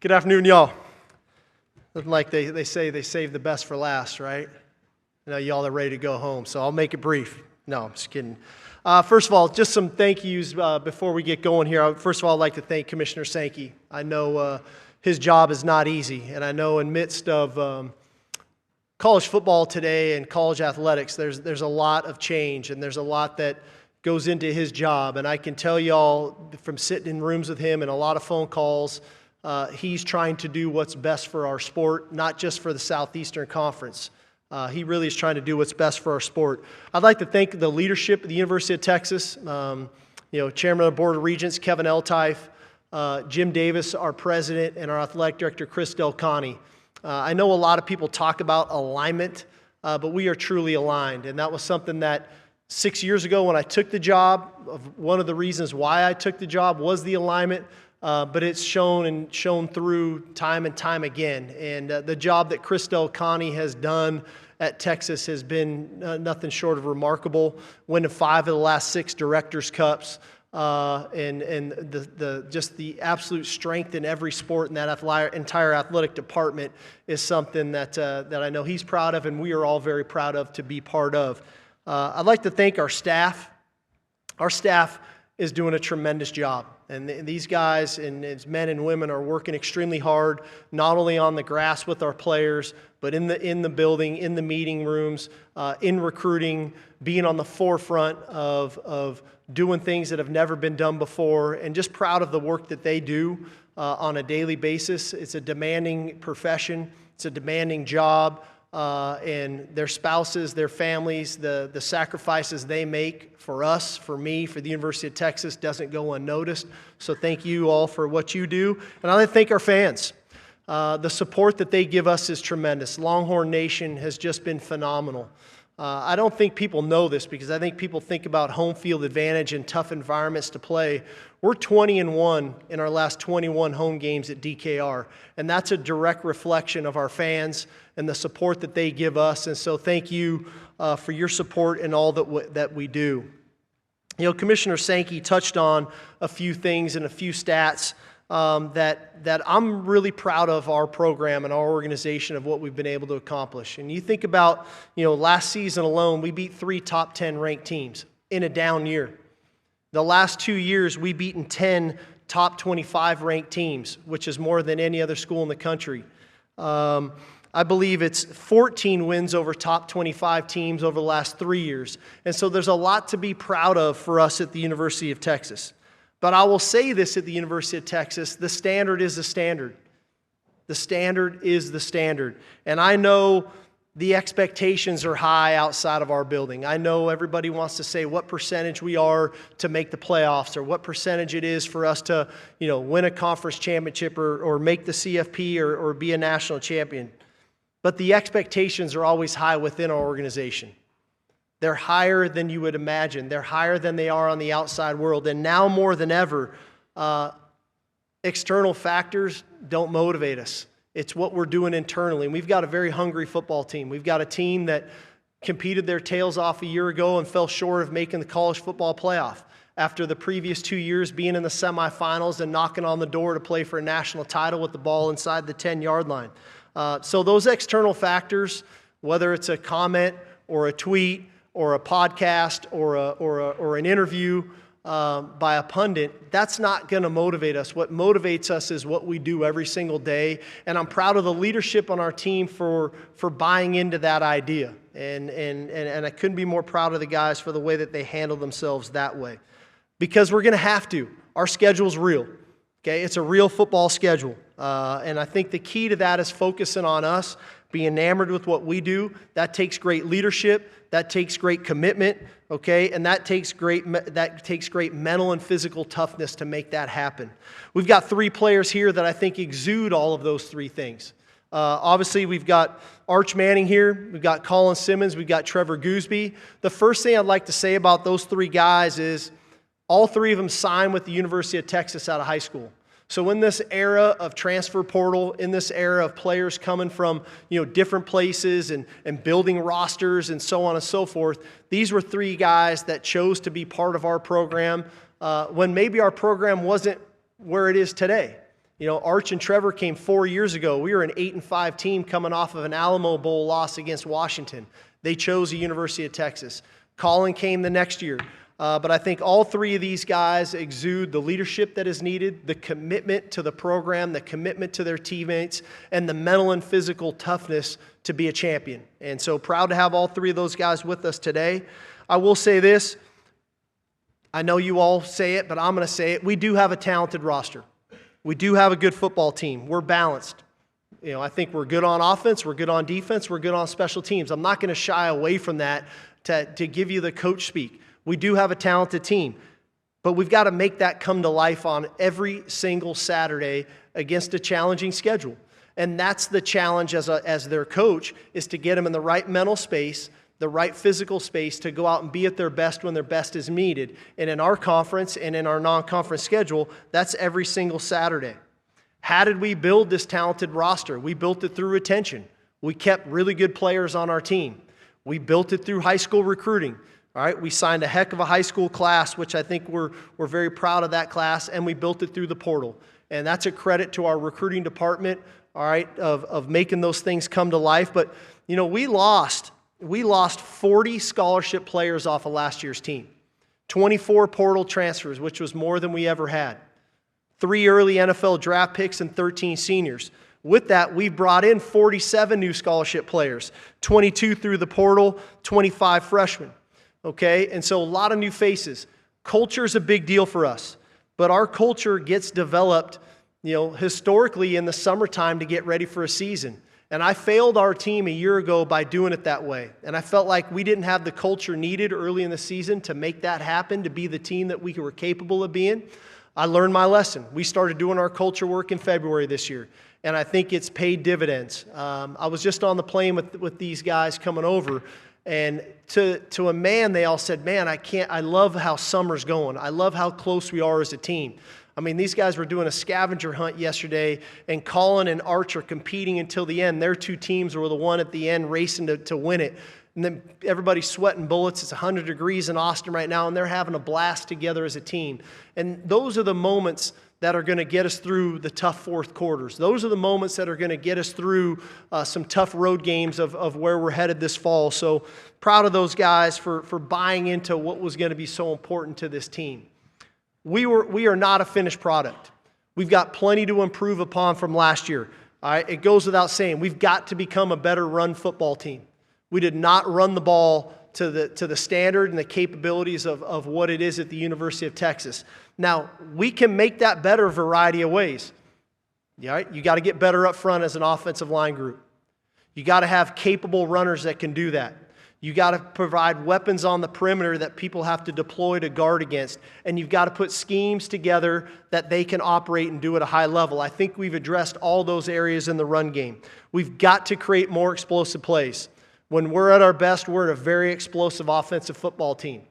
Good afternoon, y'all. Like they say, they save the best for last, right? I know y'all are ready to go home, so I'll make it brief. No, I'm just kidding. First of all, just some thank yous before we get going here. First of all, I'd like to thank Commissioner Sankey. I know his job is not easy, and I know in midst of college football today and college athletics, there's a lot of change, and there's a lot that goes into his job. And I can tell y'all from sitting in rooms with him and a lot of phone calls, he's trying to do what's best for our sport, not just for the Southeastern Conference. He really is trying to do what's best for our sport. I'd like to thank the leadership of the University of Texas, Chairman of the Board of Regents, Kevin Eltife, Jim Davis, our president, and our athletic director, Chris Delcani. I know a lot of people talk about alignment, but we are truly aligned. And that was something that 6 years ago when I took the job, one of the reasons why I took the job was the alignment. But it's shown through time and time again. And the job that Chris Delcani has done at Texas has been nothing short of remarkable. Winning 5 of the last 6 Directors' Cups, and just the absolute strength in every sport in that entire athletic department is something that I know he's proud of, and we are all very proud of to be part of. I'd like to thank our staff. Our staff is doing a tremendous job. And these guys and as men and women are working extremely hard, not only on the grass with our players, but in the building, in the meeting rooms, in recruiting, being on the forefront of doing things that have never been done before, and just proud of the work that they do on a daily basis. It's a demanding profession. It's a demanding job. And their spouses, their families, the sacrifices they make for us, for me, for the University of Texas doesn't go unnoticed. So thank you all for what you do. And I'd like to thank our fans. The support that they give us is tremendous. Longhorn Nation has just been phenomenal. I don't think people know this because I think people think about home field advantage and tough environments to play. We're 20-1 in our last 21 home games at DKR, and that's a direct reflection of our fans and the support that they give us. And so thank you for your support and all that we do. Commissioner Sankey touched on a few things and a few stats that I'm really proud of our program and our organization of what we've been able to accomplish. And you think about, last season alone, we beat 3 top 10 ranked teams in a down year. The last 2 years, we've beaten 10 top 25 ranked teams, which is more than any other school in the country. I believe it's 14 wins over top 25 teams over the last 3 years. And so there's a lot to be proud of for us at the University of Texas. But I will say this at the University of Texas, the standard is the standard. The standard is the standard. And I know the expectations are high outside of our building. I know everybody wants to say what percentage we are to make the playoffs or what percentage it is for us to, win a conference championship or make the CFP or be a national champion. But the expectations are always high within our organization. They're higher than you would imagine. They're higher than they are on the outside world. And now more than ever, external factors don't motivate us. It's what we're doing internally. And we've got a very hungry football team. We've got a team that competed their tails off a year ago and fell short of making the college football playoff after the previous 2 years being in the semifinals and knocking on the door to play for a national title with the ball inside the 10-yard line. So those external factors, whether it's a comment or a tweet or a podcast or an interview by a pundit, that's not going to motivate us. What motivates us is what we do every single day, and I'm proud of the leadership on our team for buying into that idea. And I couldn't be more proud of the guys for the way that they handle themselves that way. Because we're going to have to. Our schedule's real. Okay, it's a real football schedule. And I think the key to that is focusing on us, being enamored with what we do. That takes great leadership. That takes great commitment, okay? And that takes great mental and physical toughness to make that happen. We've got 3 players here that I think exude all of those 3 things. Obviously, we've got Arch Manning here. We've got Colin Simmons. We've got Trevor Gooseby. The first thing I'd like to say about those 3 guys is all 3 of them signed with the University of Texas out of high school. So in this era of transfer portal, in this era of players coming from different places and building rosters and so on and so forth, these were 3 guys that chose to be part of our program when maybe our program wasn't where it is today. Arch and Trevor came 4 years ago. We were an 8-5 team coming off of an Alamo Bowl loss against Washington. They chose the University of Texas. Colin came the next year. But I think all three of these guys exude the leadership that is needed, the commitment to the program, the commitment to their teammates, and the mental and physical toughness to be a champion. And so proud to have all three of those guys with us today. I will say this. I know you all say it, but I'm going to say it. We do have a talented roster. We do have a good football team. We're balanced. I think we're good on offense, we're good on defense, we're good on special teams. I'm not going to shy away from that to give you the coach speak. We do have a talented team, but we've got to make that come to life on every single Saturday against a challenging schedule. And that's the challenge as their coach, is to get them in the right mental space, the right physical space to go out and be at their best when their best is needed. And in our conference and in our non-conference schedule, that's every single Saturday. How did we build this talented roster? We built it through retention. We kept really good players on our team. We built it through high school recruiting. All right, we signed a heck of a high school class, which I think we're very proud of that class, and we built it through the portal. And that's a credit to our recruiting department, all right, of making those things come to life. But, we lost 40 scholarship players off of last year's team, 24 portal transfers, which was more than we ever had, 3 early NFL draft picks, and 13 seniors. With that, we brought in 47 new scholarship players, 22 through the portal, 25 freshmen. Okay, and so a lot of new faces. Culture is a big deal for us, but our culture gets developed, historically in the summertime to get ready for a season. And I failed our team a year ago by doing it that way. And I felt like we didn't have the culture needed early in the season to make that happen, to be the team that we were capable of being. I learned my lesson. We started doing our culture work in February this year, and I think it's paid dividends. I was just on the plane with these guys coming over. And to a man, they all said, man, I love how summer's going. I love how close we are as a team. I mean, these guys were doing a scavenger hunt yesterday, and Colin and Arch are competing until the end. Their two teams were the one at the end racing to win it. And then everybody's sweating bullets. It's 100 degrees in Austin right now, and they're having a blast together as a team. And those are the moments that are going to get us through the tough fourth quarters. Those are the moments that are going to get us through some tough road games of where we're headed this fall. So proud of those guys for buying into what was going to be so important to this team. We are not a finished product. We've got plenty to improve upon from last year. All right? It goes without saying. We've got to become a better run football team. We did not run the ball to the standard and the capabilities of what it is at the University of Texas. Now, we can make that better a variety of ways. All right? You got to get better up front as an offensive line group. You got to have capable runners that can do that. You got to provide weapons on the perimeter that people have to deploy to guard against. And you've got to put schemes together that they can operate and do at a high level. I think we've addressed all those areas in the run game. We've got to create more explosive plays. When we're at our best, we're a very explosive offensive football team.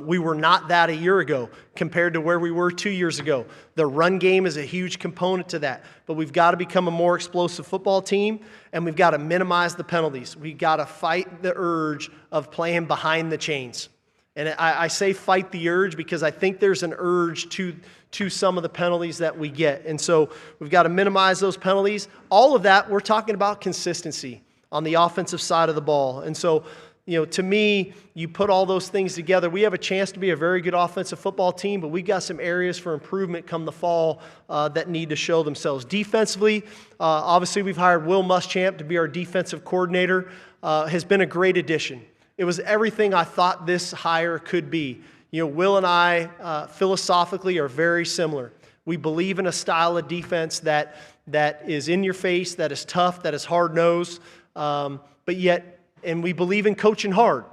We were not that a year ago compared to where we were 2 years ago. The run game is a huge component to that. But we've got to become a more explosive football team, and we've got to minimize the penalties. We've got to fight the urge of playing behind the chains. And I say fight the urge because I think there's an urge to some of the penalties that we get. And so we've got to minimize those penalties. All of that, we're talking about consistency on the offensive side of the ball. And so, to me, you put all those things together, we have a chance to be a very good offensive football team, but we've got some areas for improvement come the fall that need to show themselves. Defensively, obviously we've hired Will Muschamp to be our defensive coordinator. Has been a great addition. It was everything I thought this hire could be. Will and I philosophically are very similar. We believe in a style of defense that is in your face, that is tough, that is hard-nosed, and we believe in coaching hard,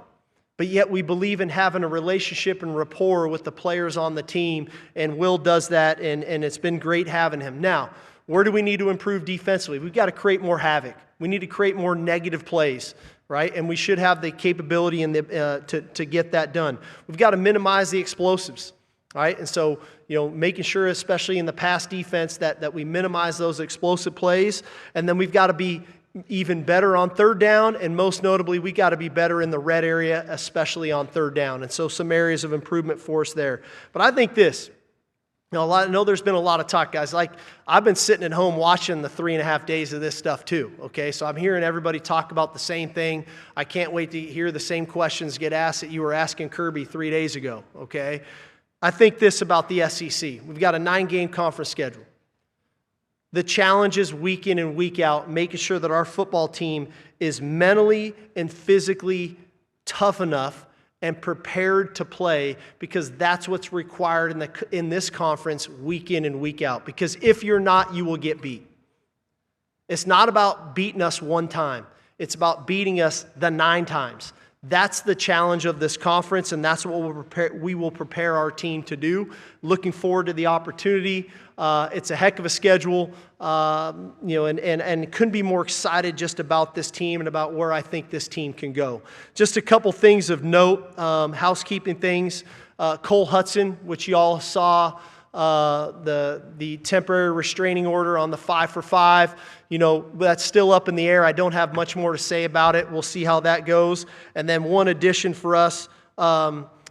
but yet we believe in having a relationship and rapport with the players on the team, and Will does that, and it's been great having him. Now, where do we need to improve defensively? We've got to create more havoc. We need to create more negative plays, right? And we should have the capability to get that done. We've got to minimize the explosives, all right? And so, making sure, especially in the pass defense, that we minimize those explosive plays, and then we've got to be even better on third down, and most notably, we got to be better in the red area, especially on third down. And so some areas of improvement for us there. But I think this, I know there's been a lot of talk, guys. Like, I've been sitting at home watching the 3.5 days of this stuff too, okay? So I'm hearing everybody talk about the same thing. I can't wait to hear the same questions get asked that you were asking Kirby 3 days ago, okay? I think this about the SEC. We've got a 9-game conference schedule. The challenge is week in and week out, making sure that our football team is mentally and physically tough enough and prepared to play, because that's what's required in this conference week in and week out. Because if you're not, you will get beat. It's not about beating us one time. It's about beating us the 9 times. That's the challenge of this conference, and that's what we will prepare our team to do. Looking forward to the opportunity. It's a heck of a schedule, and couldn't be more excited just about this team and about where I think this team can go. Just a couple things of note, housekeeping things. Cole Hudson, which you all saw, the temporary restraining order on the 5-for-5, that's still up in the air. I don't have much more to say about it. We'll see how that goes. And then one addition for us,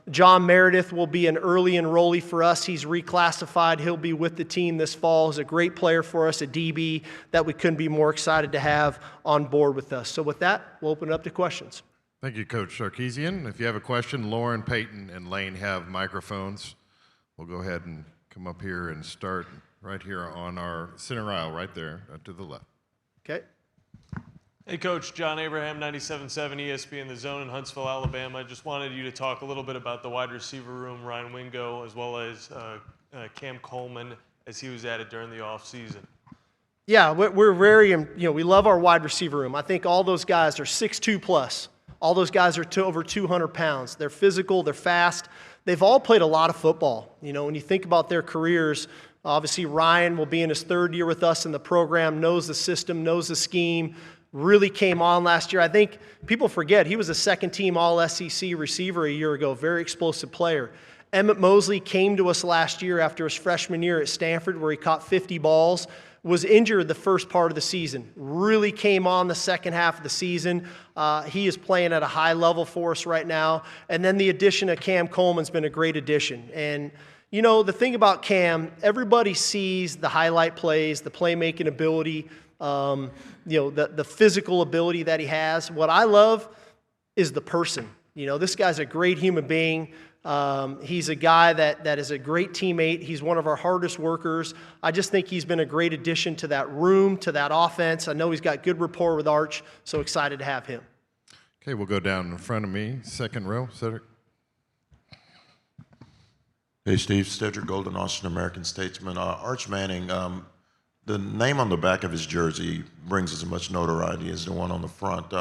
John Meredith will be an early enrollee for us. He's reclassified. He'll be with the team this fall. He's a great player for us, a DB that we couldn't be more excited to have on board with us. So with that, we'll open it up to questions. Thank you, Coach Sarkisian. If you have a question, Lauren, Peyton, and Lane have microphones. We'll go ahead and come up here and start right here on our center aisle, right there, to the left. Okay. Hey, Coach. John Abraham, 97.7 ESPN, The Zone in Huntsville, Alabama. I just wanted you to talk a little bit about the wide receiver room, Ryan Wingo, as well as Cam Coleman, as he was added during the offseason. Yeah, we're very, we love our wide receiver room. I think all those guys are 6'2 plus. All those guys are over 200 pounds. They're physical, they're fast. They've all played a lot of football. When you think about their careers, obviously Ryan will be in his 3rd year with us in the program, knows the system, knows the scheme, really came on last year. I think people forget he was a 2nd-team All-SEC receiver a year ago, very explosive player. Emmett Mosley came to us last year after his freshman year at Stanford, where he caught 50 balls, was injured the first part of the season, really came on the second half of the season. He is playing at a high level for us right now. And then the addition of Cam Coleman's been a great addition. And, the thing about Cam, everybody sees the highlight plays, the playmaking ability, the physical ability that he has. What I love is the person. This guy's a great human being. He's a guy that is a great teammate. He's one of our hardest workers. I just think he's been a great addition to that room, to that offense. I know he's got good rapport with Arch, so excited to have him. Okay, we'll go down in front of me, 2nd row. Cedric. Hey, Steve. Cedric Golden, Austin American Statesman. Arch Manning, the name on the back of his jersey brings as much notoriety as the one on the front.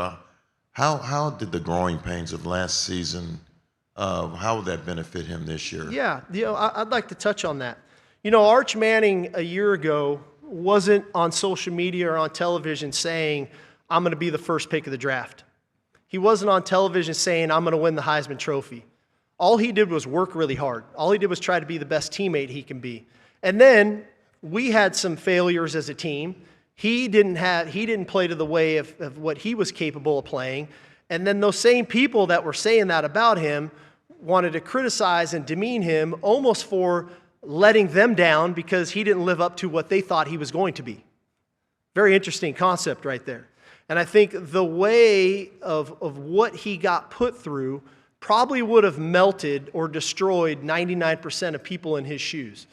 How did the growing pains of last season, how would that benefit him this year? Yeah, I'd like to touch on that. Arch Manning a year ago wasn't on social media or on television saying, I'm going to be the first pick of the draft. He wasn't on television saying, I'm going to win the Heisman Trophy. All he did was work really hard. All he did was try to be the best teammate he can be. And then we had some failures as a team. He didn't play to the way of what he was capable of playing. And then those same people that were saying that about him wanted to criticize and demean him almost for letting them down because he didn't live up to what they thought he was going to be. Very interesting concept right there. And I think the way of what he got put through probably would have melted or destroyed 99% of people in his shoes.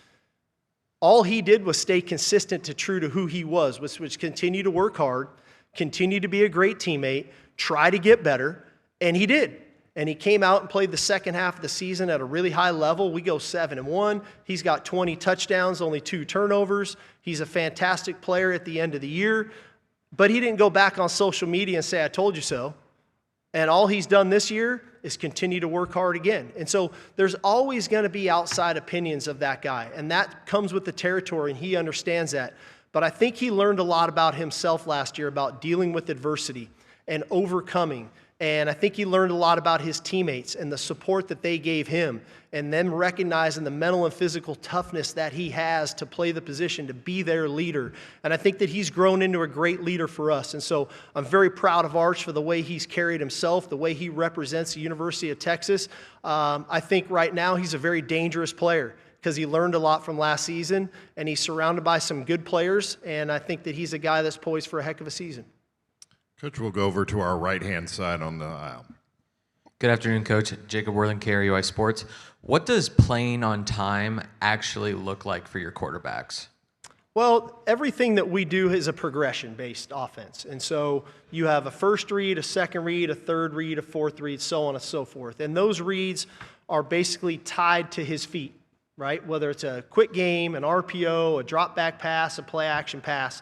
All he did was stay consistent to true to who he was, which continue to work hard, continue to be a great teammate, try to get better, and he did. And he came out and played the second half of the season at a really high level. We go 7-1. He's got 20 touchdowns, only 2 turnovers. He's a fantastic player at the end of the year. But he didn't go back on social media and say, I told you so. And all he's done this year is continue to work hard again. And so there's always going to be outside opinions of that guy. And that comes with the territory, and he understands that. But I think he learned a lot about himself last year, about dealing with adversity and overcoming. And I think he learned a lot about his teammates and the support that they gave him, and them recognizing the mental and physical toughness that he has to play the position, to be their leader. And I think that he's grown into a great leader for us. And so I'm very proud of Arch for the way he's carried himself, the way he represents the University of Texas. I think right now he's a very dangerous player. because he learned a lot from last season, and he's surrounded by some good players, and I think that he's a guy that's poised for a heck of a season. Coach, we'll go over to our right-hand side on the aisle. Good afternoon, Coach. Jacob Worthing, KRUI Sports. What does playing on time actually look like for your quarterbacks? Well, everything that we do is a progression-based offense. And so you have a first read, a second read, a third read, a fourth read, so on and so forth. And those reads are basically tied to his feet, right? Whether it's a quick game, an RPO, a drop back pass, a play action pass.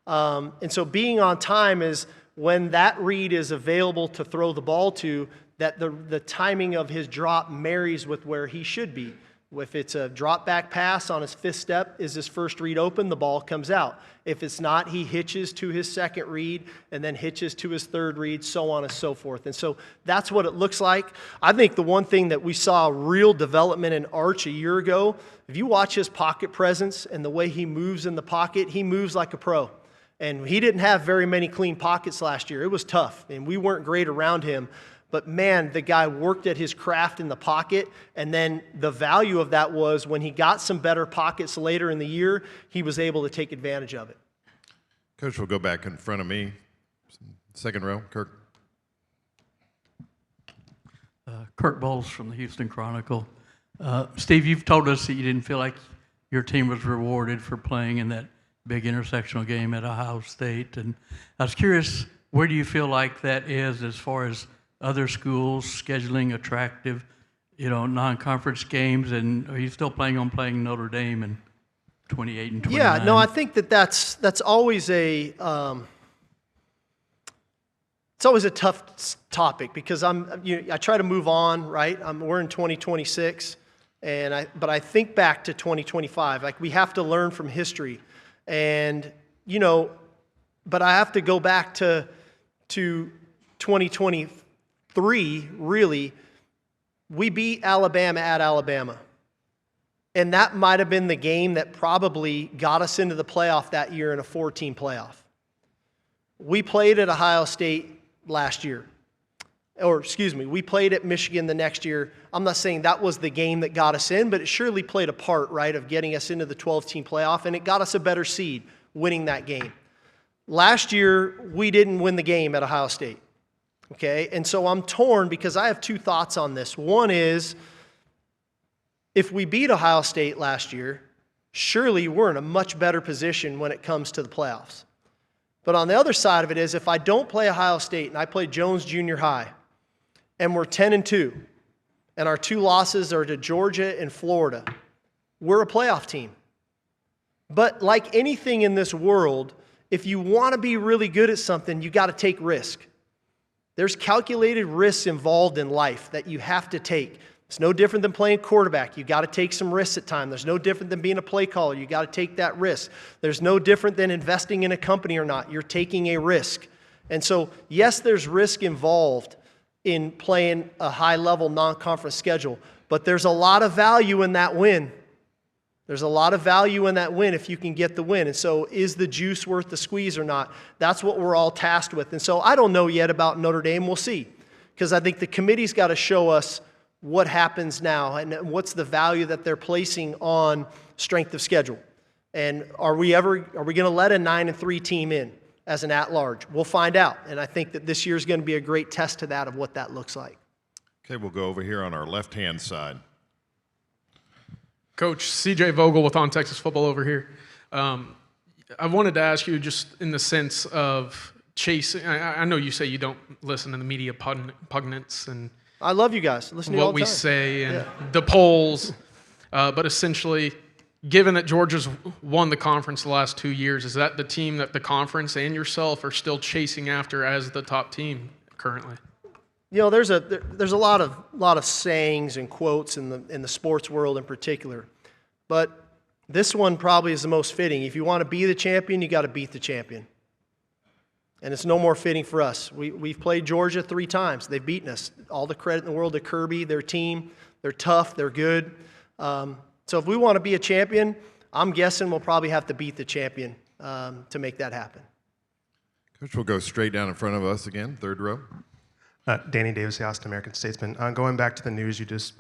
And so being on time is when that read is available to throw the ball to, that the timing of his drop marries with where he should be. If it's a drop back pass on his fifth step, is his first read open, the ball comes out. If it's not, he hitches to his second read and then hitches to his third read, so on and so forth. And so that's what it looks like. I think the one thing that we saw real development in Arch a year ago, if you watch his pocket presence and the way he moves in the pocket, he moves like a pro. And he didn't have very many clean pockets last year. It was tough, and we weren't great around him. But man, the guy worked at his craft in the pocket, and then the value of that was when he got some better pockets later in the year, he was able to take advantage of it. Coach, we'll go back in front of me. Second row, Kirk. Kirk Bowles from the Houston Chronicle. Steve, you've told us that you didn't feel like your team was rewarded for playing in that big intersectional game at Ohio State. And I was curious, where do you feel like that is as far as other schools scheduling attractive, non-conference games, and are you still planning on playing Notre Dame in 28 and 29? Yeah, no, I think that's always a it's always a tough topic because I try to move on, right? We're in 2026, but I think back to 2025. Like, we have to learn from history, and but I have to go back to 2023. Really, we beat Alabama at Alabama. And that might have been the game that probably got us into the playoff that year in a 4-team playoff. We played at Ohio State last year. We played at Michigan the next year. I'm not saying that was the game that got us in, but it surely played a part, right, of getting us into the 12-team playoff, and it got us a better seed winning that game. Last year, we didn't win the game at Ohio State. Okay, and so I'm torn because I have two thoughts on this. One is, if we beat Ohio State last year, surely we're in a much better position when it comes to the playoffs. But on the other side of it is, if I don't play Ohio State and I play Jones Junior High, and we're 10-2, and our 2 losses are to Georgia and Florida, we're a playoff team. But like anything in this world, if you want to be really good at something, you got to take risk. There's calculated risks involved in life that you have to take. It's no different than playing quarterback. You got to take some risks at times. There's no different than being a play caller. You got to take that risk. There's no different than investing in a company or not. You're taking a risk. And so, yes, there's risk involved in playing a high-level non-conference schedule, but there's a lot of value in that win. There's a lot of value in that win if you can get the win. And so is the juice worth the squeeze or not? That's what we're all tasked with. And so I don't know yet about Notre Dame. We'll see. Because I think the committee's got to show us what happens now and what's the value that they're placing on strength of schedule. And are we going to let a 9-3 team in as an at-large? We'll find out. And I think that this year is going to be a great test to that of what that looks like. Okay, we'll go over here on our left-hand side. Coach, CJ Vogel with On Texas Football over here. I wanted to ask you just in the sense of chasing. I know you say you don't listen to the media pundits and I love you guys. Listen to you all what the we time. say and the polls, but essentially, given that Georgia's won the conference the last 2 years, is that the team that the conference and yourself are still chasing after as the top team currently? There's a lot of sayings and quotes in the sports world in particular, but this one probably is the most fitting. If you want to be the champion, you got to beat the champion, and it's no more fitting for us. We've played Georgia 3 times. They've beaten us. All the credit in the world to Kirby, their team. They're tough. They're good. So if we want to be a champion, I'm guessing we'll probably have to beat the champion to make that happen. Coach, we'll go straight down in front of us again, third row. Danny Davis, the Austin American Statesman. Going back to the news you just,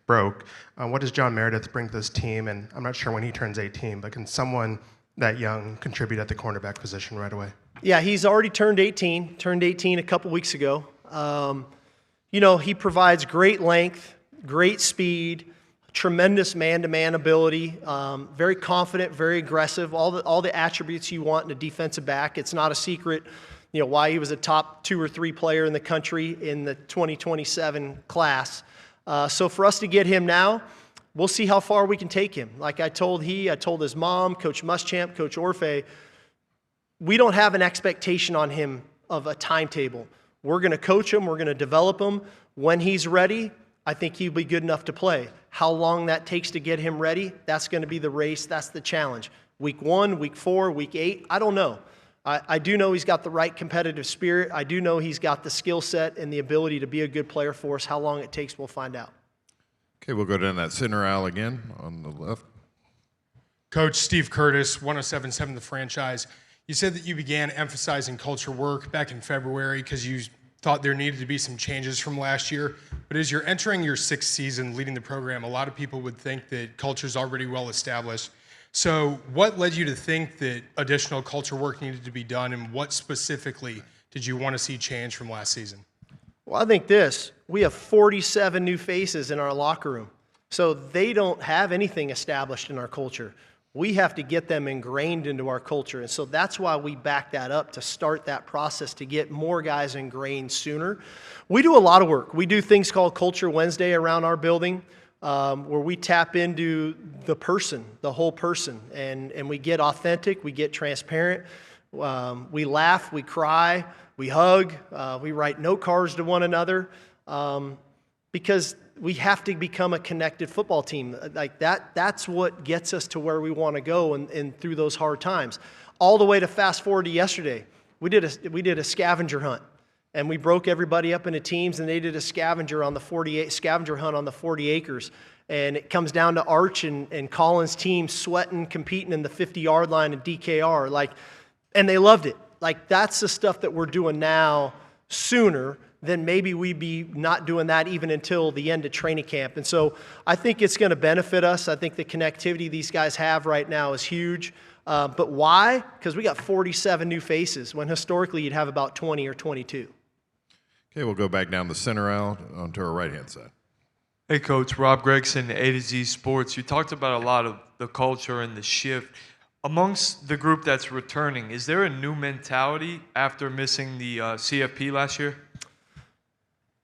broke. What does John Meredith bring to this team? And I'm not sure when he turns 18, but can someone that young contribute at the cornerback position right away? Yeah, he's already turned 18 a couple weeks ago. You know, he provides great length, great speed, tremendous man-to-man ability, very confident, very aggressive, all the attributes you want in a defensive back. It's not a secret, you know, why he was a top 2 or 3 player in the country in the 2027 class. So for us to get him now, we'll see how far we can take him. Like I told his mom, Coach Muschamp, Coach Orfe, we don't have an expectation on him of a timetable. We're going to coach him. We're going to develop him. When he's ready, I think he'll be good enough to play. How long that takes to get him ready, that's going to be the race. That's the challenge. Week 1, week 4, week 8, I don't know. I do know he's got the right competitive spirit. I do know he's got the skill set and the ability to be a good player for us. How long it takes, we'll find out. Okay, we'll go down that center aisle again on the left. Coach Steve Curtis, 107.7 The Franchise. You said that you began emphasizing culture work back in February because you thought there needed to be some changes from last year. But as you're entering your 6th season leading the program, a lot of people would think that culture is already well established. So what led you to think that additional culture work needed to be done, and what specifically did you want to see change from last season? Well, I think we have 47 new faces in our locker room. So they don't have anything established in our culture. We have to get them ingrained into our culture. And so that's why we back that up to start that process to get more guys ingrained sooner. We do a lot of work. We do things called Culture Wednesday around our building where we tap into the person, the whole person, and we get authentic, we get transparent, we laugh, we cry, we hug, we write note cards to one another because we have to become a connected football team. Like that's what gets us to where we want to go and through those hard times. All the way to fast forward to yesterday. We did a scavenger hunt, and we broke everybody up into teams, and they did a scavenger hunt on the 40 acres. And it comes down to Arch and Colin's team sweating, competing in the 50-yard line in DKR. And they loved it. Like, that's the stuff that we're doing now sooner then maybe we'd be not doing that even until the end of training camp. And so I think it's going to benefit us. I think the connectivity these guys have right now is huge. But why? Because we got 47 new faces when historically you'd have about 20 or 22. Okay, we'll go back down the center aisle onto our right-hand side. Hey, Coach. Rob Gregson, A to Z Sports. You talked about a lot of the culture and the shift. Amongst the group that's returning, is there a new mentality after missing the CFP last year?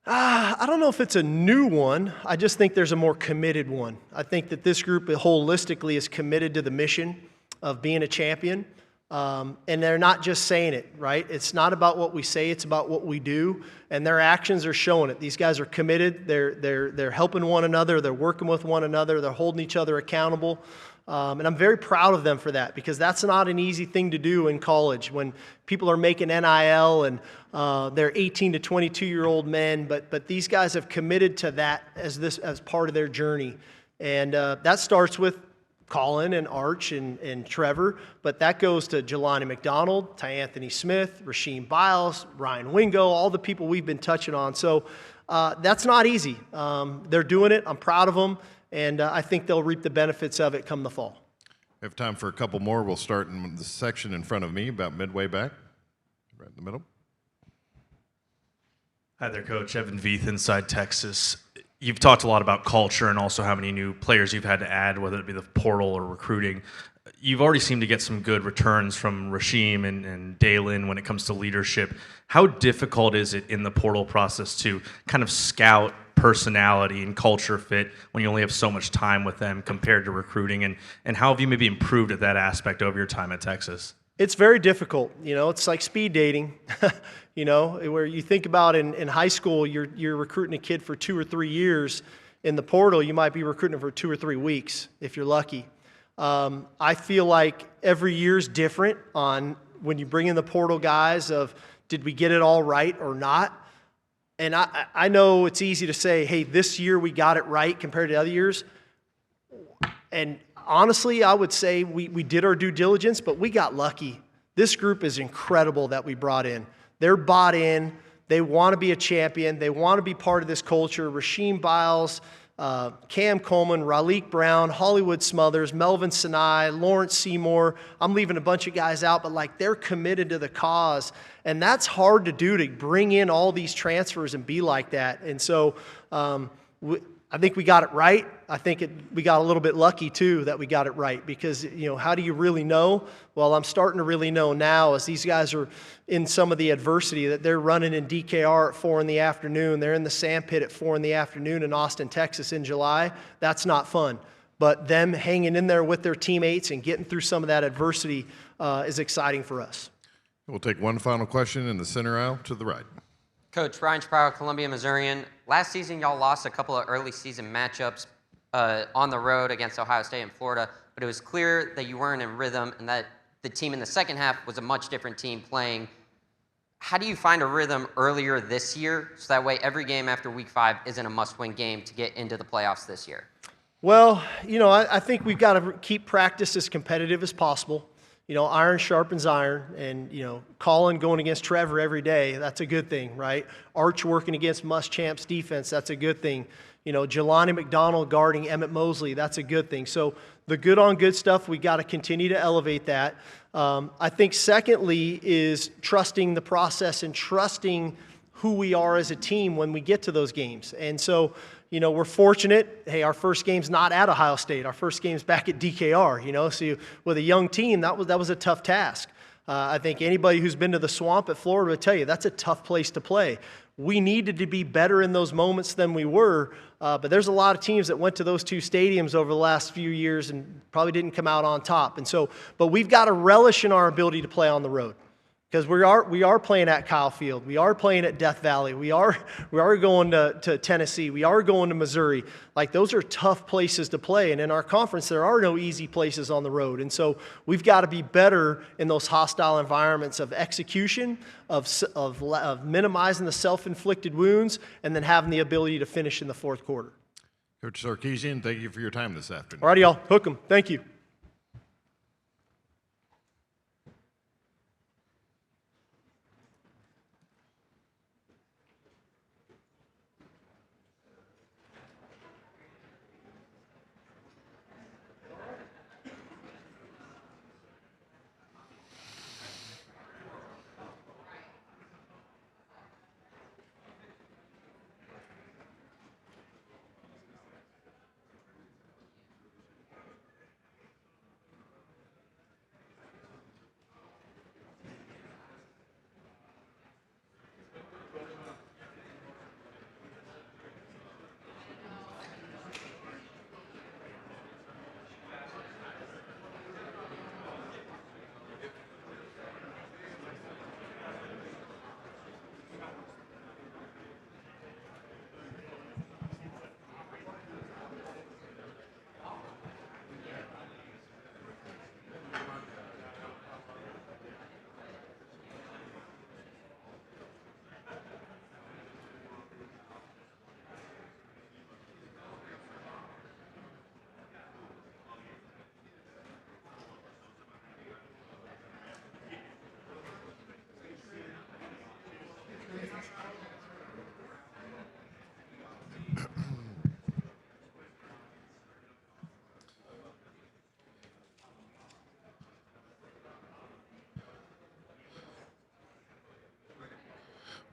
I don't know if it's a new one. I just think there's a more committed one. I think that this group holistically is committed to the mission of being a champion. And they're not just saying it, right? It's not about what we say, it's about what we do. And their actions are showing it. These guys are committed. They're helping one another. They're working with one another. They're holding each other accountable. And I'm very proud of them for that, because that's not an easy thing to do in college when people are making NIL and they're 18 to 22-year-old men. But these guys have committed to that as part of their journey. And that starts with Colin and Arch and Trevor, but that goes to Jelani McDonald, Ty Anthony Smith, Rasheem Biles, Ryan Wingo, all the people we've been touching on. So that's not easy. They're doing it. I'm proud of them. And I think they'll reap the benefits of it come the fall. We have time for a couple more. We'll start in the section in front of me, about midway back, right in the middle. Hi there, Coach. Evan Veith, Inside Texas. You've talked a lot about culture and also how many new players you've had to add, whether it be the portal or recruiting. You've already seemed to get some good returns from Rasheem and Dalen when it comes to leadership. How difficult is it in the portal process to kind of scout personality and culture fit when you only have so much time with them compared to recruiting? And how have you maybe improved at that aspect over your time at Texas? It's very difficult. You know, it's like speed dating, you know, where you think about in high school, you're recruiting a kid for 2 or 3 years. In the portal, you might be recruiting for 2 or 3 weeks if you're lucky. I feel like every year's different on when you bring in the portal guys of did we get it all right or not? And I know it's easy to say, hey, this year we got it right compared to other years. And honestly, I would say we did our due diligence, but we got lucky. This group is incredible that we brought in. They're bought in. They want to be a champion. They want to be part of this culture. Rasheem Biles, Cam Coleman, Raleek Brown, Hollywood Smothers, Melvin Sinai, Lawrence Seymour. I'm leaving a bunch of guys out, but like they're committed to the cause. And that's hard to do, to bring in all these transfers and be like that. And so I think we got it right. I think we got a little bit lucky too that we got it right, because how do you really know? Well, I'm starting to really know now as these guys are in some of the adversity that they're running in DKR at 4 in the afternoon. They're in the sand pit at 4 in the afternoon in Austin, Texas in July. That's not fun. But them hanging in there with their teammates and getting through some of that adversity is exciting for us. We'll take one final question in the center aisle to the right. Coach, Ryan Sproul, Columbia, Missourian. Last season, y'all lost a couple of early season matchups on the road against Ohio State and Florida, but it was clear that you weren't in rhythm and that the team in the second half was a much different team playing. How do you find a rhythm earlier this year so that way every game after week 5 isn't a must-win game to get into the playoffs this year? Well, I think we've got to keep practice as competitive as possible. Iron sharpens iron, and, Colin going against Trevor every day, that's a good thing, right? Arch working against Muschamp's defense, that's a good thing. Jelani McDonald guarding Emmett Mosley, that's a good thing. So the good on good stuff, we got to continue to elevate that. I think secondly is trusting the process and trusting who we are as a team when we get to those games. And so, we're fortunate. Hey, our first game's not at Ohio State. Our first game's back at DKR, So with a young team, that was a tough task. I think anybody who's been to the Swamp at Florida would tell you that's a tough place to play. We needed to be better in those moments than we were, but there's a lot of teams that went to those 2 stadiums over the last few years and probably didn't come out on top. And so, but we've got to relish in our ability to play on the road. Because we are playing at Kyle Field. We are playing at Death Valley. We are going to Tennessee. We are going to Missouri. Like, those are tough places to play. And in our conference, there are no easy places on the road. And so we've got to be better in those hostile environments of execution, of minimizing the self-inflicted wounds, and then having the ability to finish in the fourth quarter. Coach Sarkisian, thank you for your time this afternoon. All righty, y'all. Hook 'em. Thank you.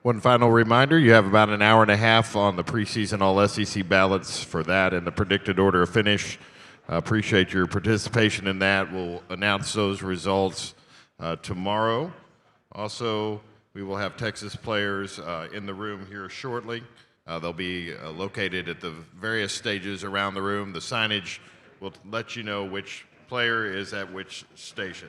One final reminder, you have about an hour and a half on the preseason All-SEC ballots for that and the predicted order of finish. Appreciate your participation in that. We'll announce those results tomorrow. Also, we will have Texas players in the room here shortly. They'll be located at the various stages around the room. The signage will let you know which player is at which station.